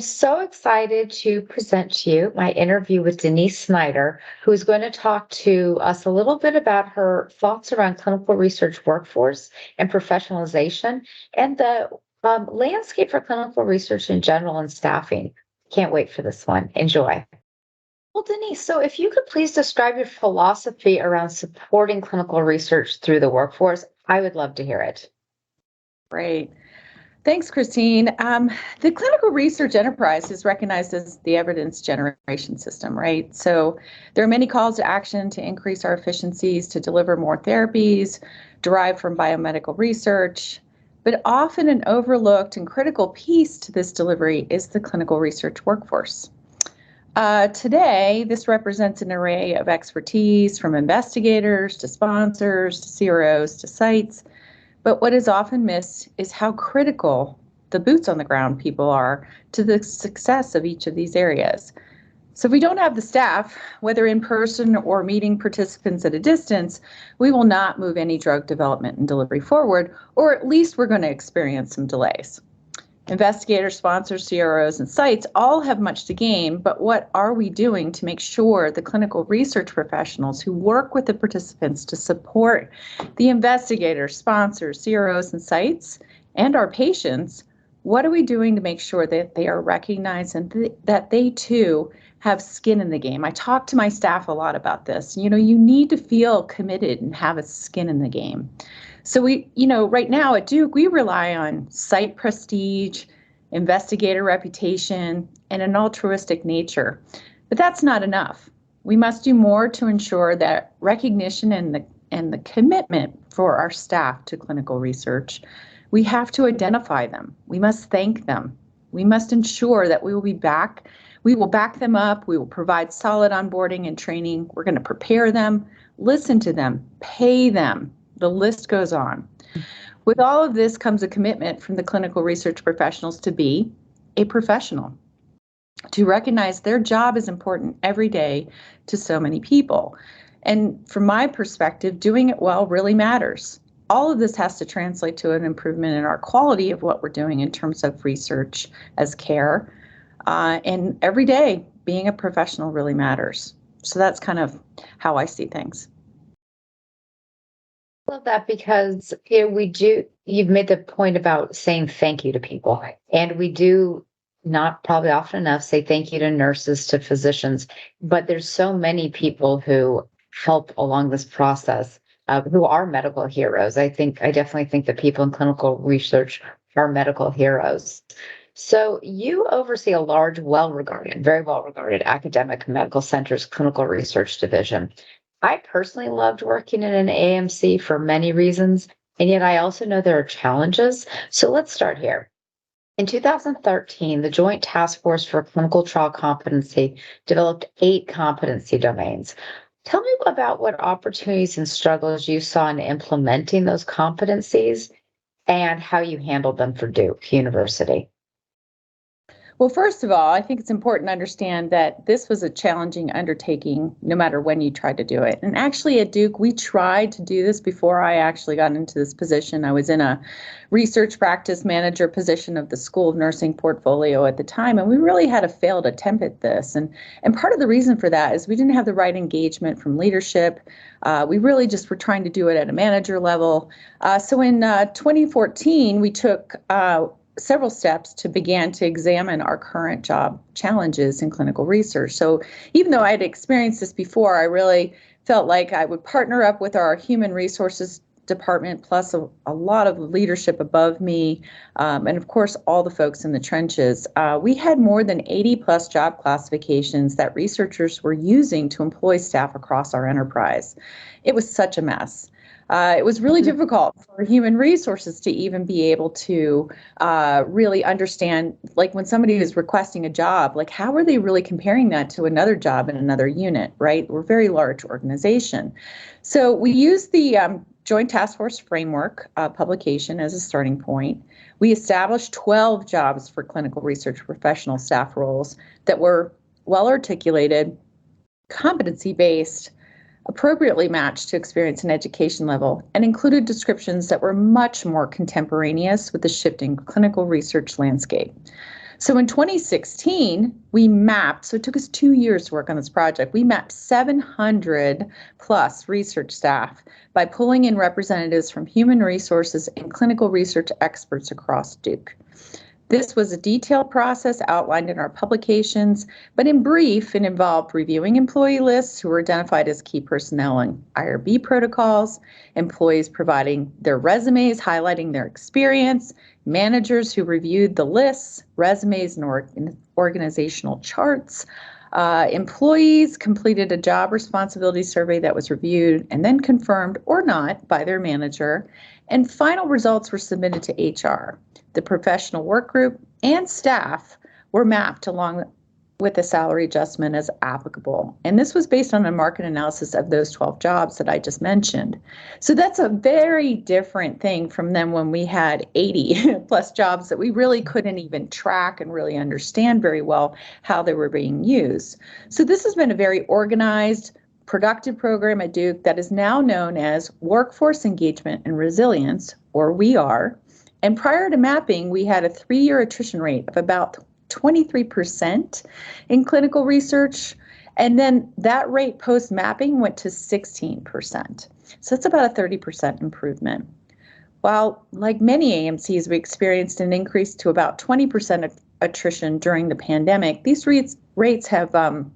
am so excited to present to you my interview with Denise Snyder, who is going to talk to us a little bit about her thoughts around clinical research workforce and professionalization and the landscape for clinical research in general and staffing. Can't wait for this one. Enjoy. Well, Denise, so if you could please describe your philosophy around supporting clinical research through the workforce, I would love to hear it. Great. Thanks, Christine. The clinical research enterprise is recognized as the evidence generation system, right? So there are many calls to action to increase our efficiencies, to deliver more therapies derived from biomedical research. But often an overlooked and critical piece to this delivery is the clinical research workforce. Today, this represents an array of expertise from investigators to sponsors to CROs to sites. But what is often missed is how critical the boots on the ground people are to the success of each of these areas. So if we don't have the staff, whether in person or meeting participants at a distance, we will not move any drug development and delivery forward, or at least we're going to experience some delays. Investigators, sponsors, CROs, and sites all have much to gain, but what are we doing to make sure the clinical research professionals who work with the participants to support the investigators, sponsors, CROs, and sites, and our patients, what are we doing to make sure that they are recognized and that they too have skin in the game? I talk to my staff a lot about this. You need to feel committed and have a skin in the game. So right now at Duke, we rely on site prestige, investigator reputation, and an altruistic nature. But that's not enough. We must do more to ensure that recognition and the commitment for our staff to clinical research. We have to identify them. We must thank them. We must ensure that we will back them up. We will provide solid onboarding and training. We're going to prepare them, listen to them, pay them. The list goes on. With all of this comes a commitment from the clinical research professionals to be a professional, to recognize their job is important every day to so many people. And from my perspective, doing it well really matters. All of this has to translate to an improvement in our quality of what we're doing in terms of research as care. And every day, being a professional really matters. So that's kind of how I see things. Love that because you've made the point about saying thank you to people, and we do not probably often enough say thank you to nurses, to physicians, but there's so many people who help along this process, who are medical heroes. I definitely think that people in clinical research are medical heroes. So you oversee a large, very well-regarded academic medical center's clinical research division. I personally loved working in an AMC for many reasons, and yet I also know there are challenges. So let's start here. In 2013, the Joint Task Force for Clinical Trial Competency developed 8 competency domains. Tell me about what opportunities and struggles you saw in implementing those competencies and how you handled them for Duke University. Well, first of all, I think it's important to understand that this was a challenging undertaking no matter when you tried to do it. And actually at Duke, we tried to do this before I actually got into this position. I was in a research practice manager position of the School of Nursing portfolio at the time, and we really had a failed attempt at this. And part of the reason for that is we didn't have the right engagement from leadership. We really just were trying to do it at a manager level. So in 2014, we took several steps to begin to examine our current job challenges in clinical research. So even though I had experienced this before, I really felt like I would partner up with our human resources department, plus a lot of leadership above me, and of course, all the folks in the trenches. We had more than 80 plus job classifications that researchers were using to employ staff across our enterprise. It was such a mess. It was really difficult for human resources to even be able to really understand, like when somebody is requesting a job, like how are they really comparing that to another job in another unit, right? We're a very large organization. So we used the Joint Task Force Framework publication as a starting point. We established 12 jobs for clinical research professional staff roles that were well articulated, competency-based, appropriately matched to experience and education level, and included descriptions that were much more contemporaneous with the shifting clinical research landscape. So in 2016, we mapped, so it took us 2 years to work on this project. We mapped 700 plus research staff by pulling in representatives from human resources and clinical research experts across Duke. This was a detailed process outlined in our publications, but in brief, it involved reviewing employee lists who were identified as key personnel in IRB protocols, employees providing their resumes, highlighting their experience, managers who reviewed the lists, resumes, and organizational charts. Employees completed a job responsibility survey that was reviewed and then confirmed or not by their manager, and final results were submitted to HR. The professional work group and staff were mapped along with a salary adjustment as applicable. And this was based on a market analysis of those 12 jobs that I just mentioned. So that's a very different thing from then when we had 80 plus jobs that we really couldn't even track and really understand very well how they were being used. So this has been a very organized, productive program at Duke that is now known as Workforce Engagement and Resilience, or WEAR. And prior to mapping, we had a 3-year attrition rate of about 23% in clinical research. And then that rate post-mapping went to 16%. So it's about a 30% improvement. While, like many AMCs, we experienced an increase to about 20% attrition during the pandemic, these rates have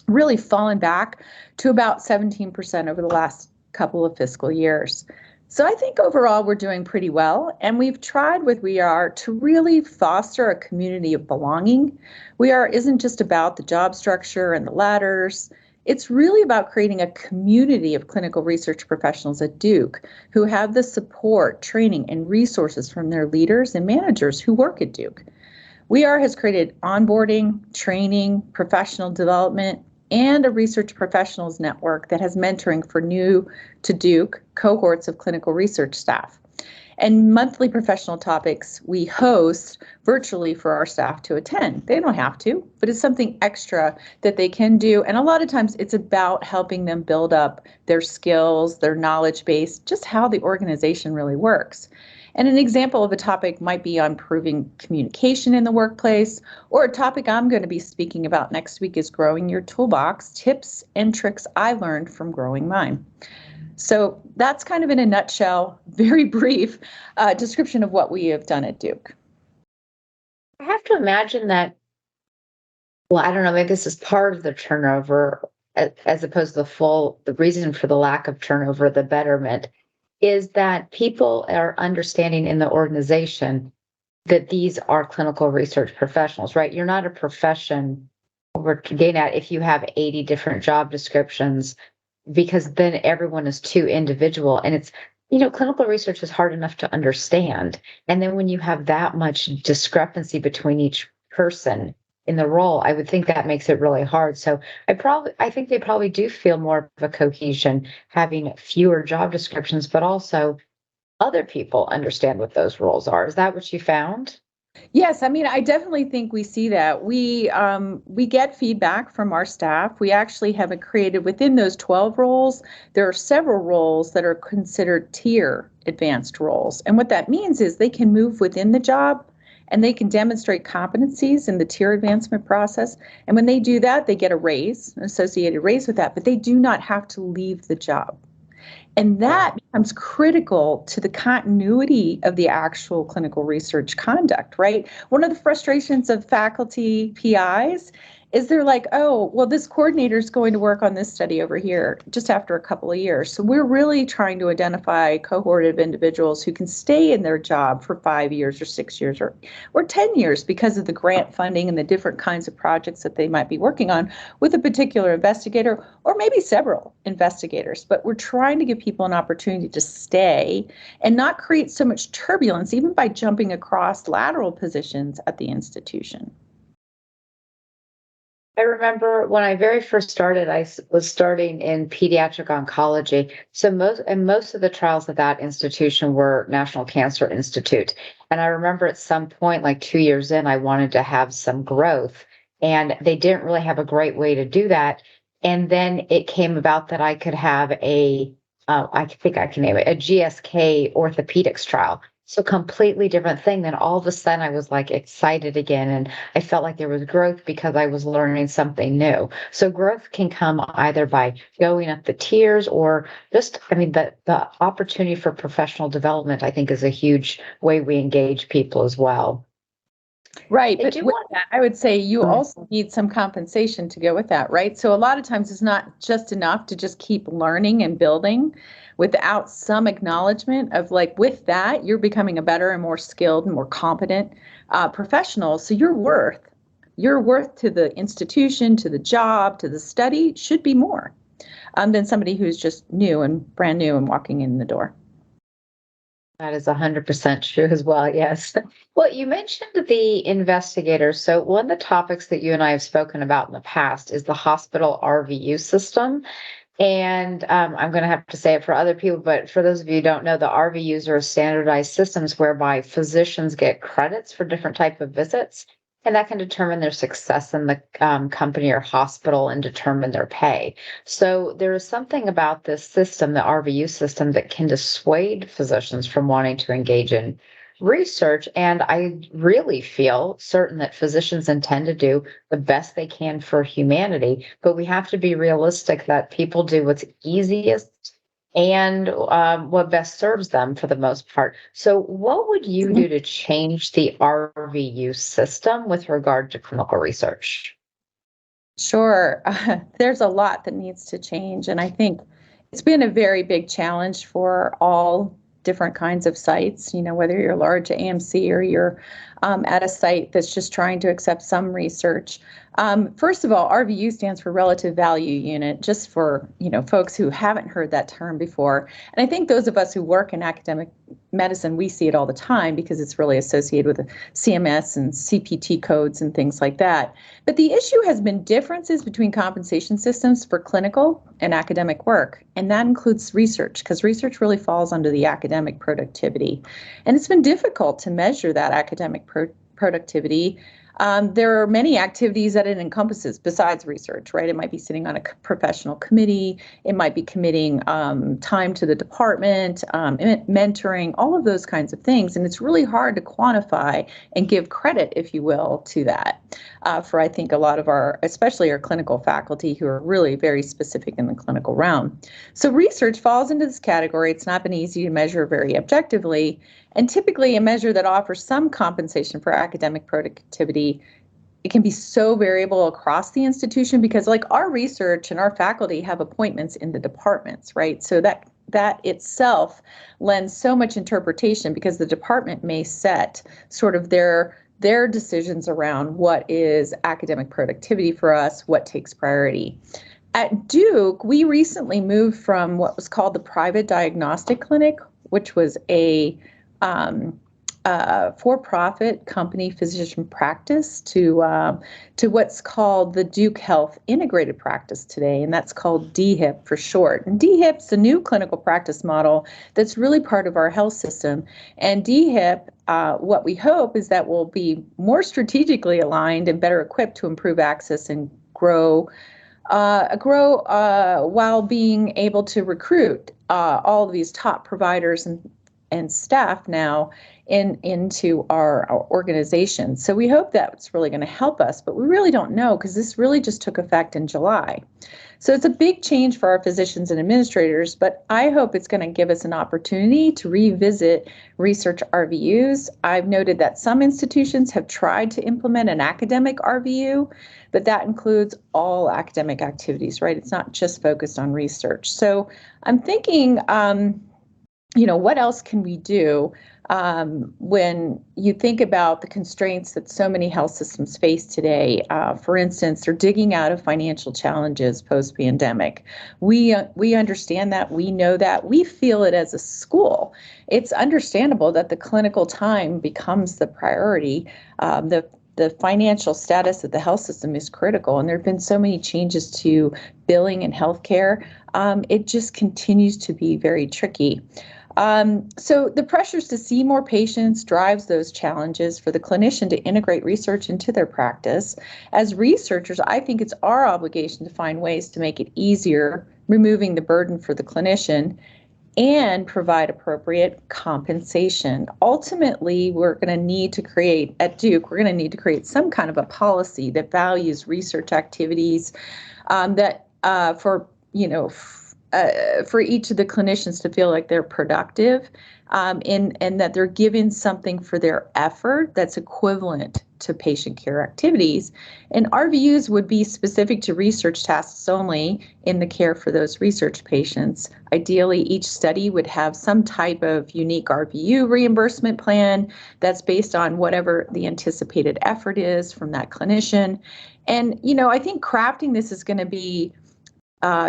really fallen back to about 17% over the last couple of fiscal years. So I think overall we're doing pretty well, and we've tried with WEAR to really foster a community of belonging. WEAR isn't just about the job structure and the ladders. It's really about creating a community of clinical research professionals at Duke who have the support, training, and resources from their leaders and managers who work at Duke. WEAR has created onboarding, training, professional development, and a research professionals network that has mentoring for new to Duke cohorts of clinical research staff. And monthly professional topics we host virtually for our staff to attend. They don't have to, but it's something extra that they can do. And a lot of times it's about helping them build up their skills, their knowledge base, just how the organization really works. And an example of a topic might be on improving communication in the workplace, or a topic I'm going to be speaking about next week is growing your toolbox, tips and tricks I learned from growing mine. So that's kind of in a nutshell, very brief description of what we have done at Duke. I have to imagine that, well, I don't know, maybe this is part of the turnover as opposed to the reason for the lack of turnover, the betterment, is that people are understanding in the organization that these are clinical research professionals, right? You're not a profession we're getting at if you have 80 different job descriptions, because then everyone is too individual. And it's, clinical research is hard enough to understand. And then when you have that much discrepancy between each person in the role, I would think that makes it really hard. So I think they probably do feel more of a cohesion having fewer job descriptions, but also other people understand what those roles are. Is that what you found? Yes, I mean, I definitely think we see that. We get feedback from our staff. We actually have it created within those 12 roles. There are several roles that are considered tier advanced roles. And what that means is they can move within the job and they can demonstrate competencies in the tier advancement process. And when they do that, they get a raise, an associated raise with that, but they do not have to leave the job. And that becomes critical to the continuity of the actual clinical research conduct, right? One of the frustrations of faculty PIs is they're like, oh, well, this coordinator is going to work on this study over here just after a couple of years. So we're really trying to identify a cohort of individuals who can stay in their job for 5 years or 6 years or 10 years because of the grant funding and the different kinds of projects that they might be working on with a particular investigator or maybe several investigators. But we're trying to give people an opportunity to stay and not create so much turbulence, even by jumping across lateral positions at the institution. I remember when I very first started, was starting in pediatric oncology. So most of the trials at that institution were National Cancer Institute. And I remember at some point, like 2 years in, I wanted to have some growth, and they didn't really have a great way to do that. And then it came about that I could have I think I can name it, a GSK orthopedics trial. So completely different thing. Then all of a sudden I was like excited again and I felt like there was growth because I was learning something new. So growth can come either by going up the tiers or just, I mean, the opportunity for professional development, I think, is a huge way we engage people as well. Right. I But do with want that, I would say you to, also need some compensation to go with that, right? So a lot of times it's not just enough to just keep learning and building without some acknowledgement of like, with that, you're becoming a better and more skilled and more competent professional. So your worth to the institution, to the job, to the study should be more than somebody who's just new and brand new and walking in the door. that is 100% true as well. Yes. Well, you mentioned the investigators. So, one of the topics that you and I have spoken about in the past is the hospital RVU system. And I'm going to have to say it for other people, but for those of you who don't know, the RVUs are standardized systems whereby physicians get credits for different type of visits, and that can determine their success in the company or hospital and determine their pay. So there is something about this system, the RVU system, that can dissuade physicians from wanting to engage in research. And I really feel certain that physicians intend to do the best they can for humanity, but we have to be realistic that people do what's easiest and what best serves them for the most part. So, what would you do to change the RVU system with regard to clinical research? Sure. There's a lot that needs to change. And I think it's been a very big challenge for all different kinds of sites, whether you're large AMC or you're at a site that's just trying to accept some research. First of all, RVU stands for relative value unit, just for, folks who haven't heard that term before. And I think those of us who work in academic medicine, we see it all the time because it's really associated with CMS and CPT codes and things like that. But the issue has been differences between compensation systems for clinical and academic work. And that includes research, because research really falls under the academic productivity. And it's been difficult to measure that academic productivity. There are many activities that it encompasses besides research, right? It might be sitting on a professional committee. It might be committing time to the department, mentoring, all of those kinds of things. And it's really hard to quantify and give credit, if you will, to that for, I think, a lot of especially our clinical faculty who are really very specific in the clinical realm. So research falls into this category. It's not been easy to measure very objectively. And typically a measure that offers some compensation for academic productivity, it can be so variable across the institution because like our research and our faculty have appointments in the departments, right? So that itself lends so much interpretation because the department may set sort of their decisions around what is academic productivity for us, what takes priority. At Duke, we recently moved from what was called the private diagnostic clinic, which was a for-profit company physician practice to what's called the Duke Health Integrated Practice today, and that's called DHIP for short. And DHIP's a new clinical practice model that's really part of our health system. And DHIP, what we hope is that we'll be more strategically aligned and better equipped to improve access and grow while being able to recruit all of these top providers and staff now into our organization. So we hope that's really going to help us, but we really don't know because this really just took effect in July. So it's a big change for our physicians and administrators, but I hope it's going to give us an opportunity to revisit research RVUs. I've noted that some institutions have tried to implement an academic RVU, but that includes all academic activities, right? It's not just focused on research. So I'm thinking, what else can we do when you think about the constraints that so many health systems face today? For instance, they're digging out of financial challenges post-pandemic. We understand that. We know that. We feel it as a school. It's understandable that the clinical time becomes the priority. The financial status of the health system is critical, and there have been so many changes to billing and healthcare. It just continues to be very tricky. So the pressures to see more patients drives those challenges for the clinician to integrate research into their practice. As researchers, I think it's our obligation to find ways to make it easier, removing the burden for the clinician and provide appropriate compensation. Ultimately, we're going to need to create, at Duke, we're going to need to create some kind of a policy that values research activities that for each of the clinicians to feel like they're productive, and that they're giving something for their effort that's equivalent to patient care activities. And RVUs would be specific to research tasks only in the care for those research patients. Ideally, each study would have some type of unique RVU reimbursement plan that's based on whatever the anticipated effort is from that clinician. And, I think crafting this is going to be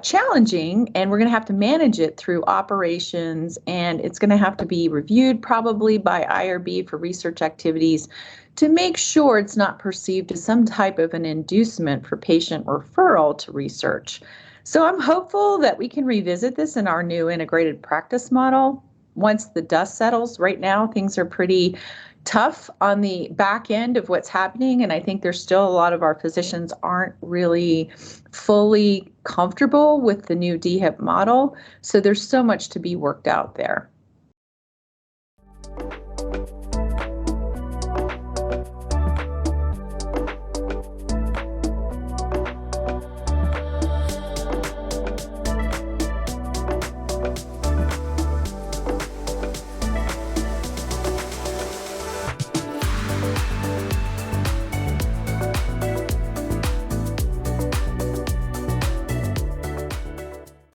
challenging, and we're going to have to manage it through operations, and it's going to have to be reviewed probably by IRB for research activities to make sure it's not perceived as some type of an inducement for patient referral to research. So I'm hopeful that we can revisit this in our new integrated practice model once the dust settles. Right now, things are pretty tough on the back end of what's happening, and I think there's still a lot of our physicians aren't really fully comfortable with the new DHIP model. So there's so much to be worked out there.